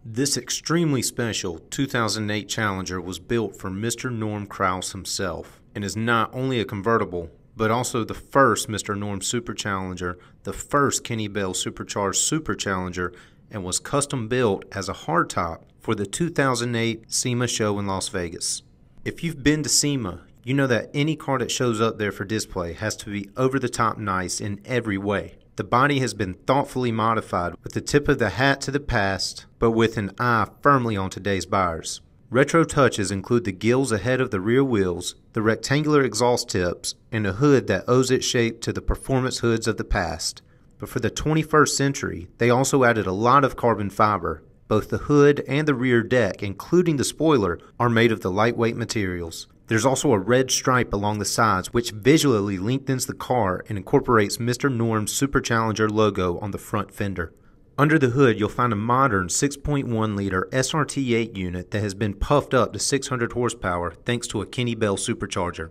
This extremely special 2008 Challenger was built for Mr. Norm Krause himself and is not only a convertible, but also the first Mr. Norm Super Challenger, the first Kenne-Bell supercharged Super Challenger, and was custom built as a hardtop for the 2008 SEMA show in Las Vegas. If you've been to SEMA, you know that any car that shows up there for display has to be over the top nice in every way. The body has been thoughtfully modified with the tip of the hat to the past, but with an eye firmly on today's buyers. Retro touches include the gills ahead of the rear wheels, the rectangular exhaust tips, and a hood that owes its shape to the performance hoods of the past. But for the 21st century, they also added a lot of carbon fiber. Both the hood and the rear deck, including the spoiler, are made of the lightweight materials. There's also a red stripe along the sides which visually lengthens the car and incorporates Mr. Norm's Super Challenger logo on the front fender. Under the hood, you'll find a modern 6.1-liter SRT8 unit that has been puffed up to 600 horsepower thanks to a Kenne-Bell supercharger.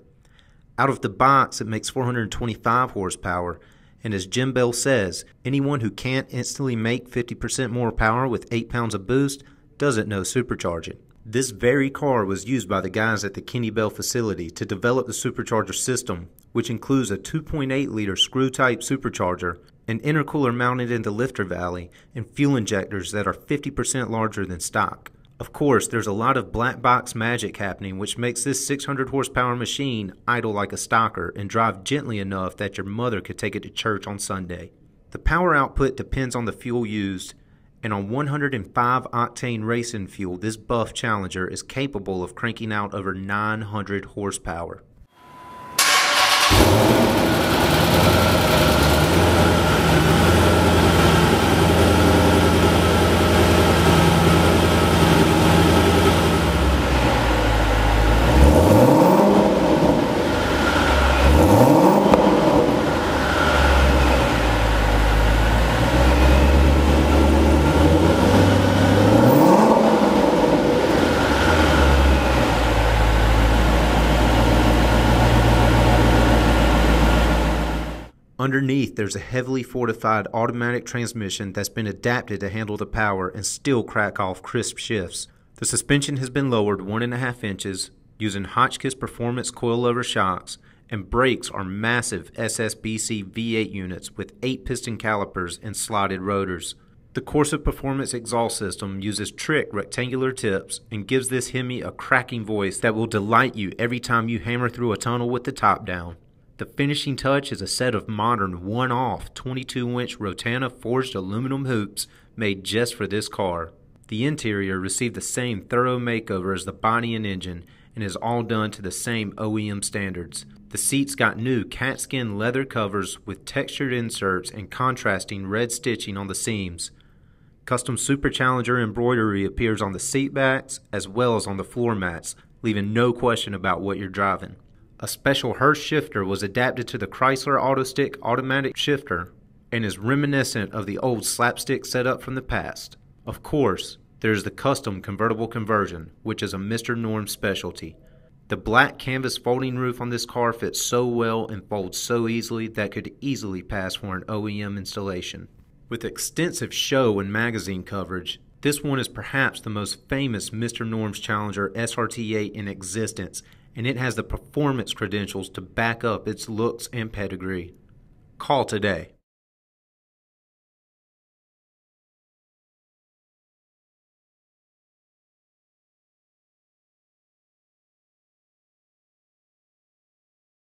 Out of the box, it makes 425 horsepower, and as Jim Bell says, anyone who can't instantly make 50% more power with 8 pounds of boost doesn't know supercharging. This very car was used by the guys at the Kenne-Bell facility to develop the supercharger system, which includes a 2.8-liter screw-type supercharger, an intercooler mounted in the lifter valley, and fuel injectors that are 50% larger than stock. Of course, there's a lot of black box magic happening, which makes this 600 horsepower machine idle like a stocker and drive gently enough that your mother could take it to church on Sunday. The power output depends on the fuel used, and on 105 octane racing fuel, this buff Challenger is capable of cranking out over 900 horsepower. Underneath, there's a heavily fortified automatic transmission that's been adapted to handle the power and still crack off crisp shifts. The suspension has been lowered 1.5 inches using Hotchkiss Performance coilover shocks, and brakes are massive SSBC V8 units with 8 piston calipers and slotted rotors. The Corsa Performance exhaust system uses trick rectangular tips and gives this Hemi a cracking voice that will delight you every time you hammer through a tunnel with the top down. The finishing touch is a set of modern one-off 22-inch Rotana forged aluminum hoops made just for this car. The interior received the same thorough makeover as the body and engine and is all done to the same OEM standards. The seats got new catskin leather covers with textured inserts and contrasting red stitching on the seams. Custom Super Challenger embroidery appears on the seat backs as well as on the floor mats, leaving no question about what you're driving. A special Hurst shifter was adapted to the Chrysler Autostick automatic shifter and is reminiscent of the old slapstick setup from the past. Of course, there's the custom convertible conversion, which is a Mr. Norm specialty. The black canvas folding roof on this car fits so well and folds so easily that could easily pass for an OEM installation. With extensive show and magazine coverage, this one is perhaps the most famous Mr. Norm's Challenger SRT8 in existence, and it has the performance credentials to back up its looks and pedigree. Call today.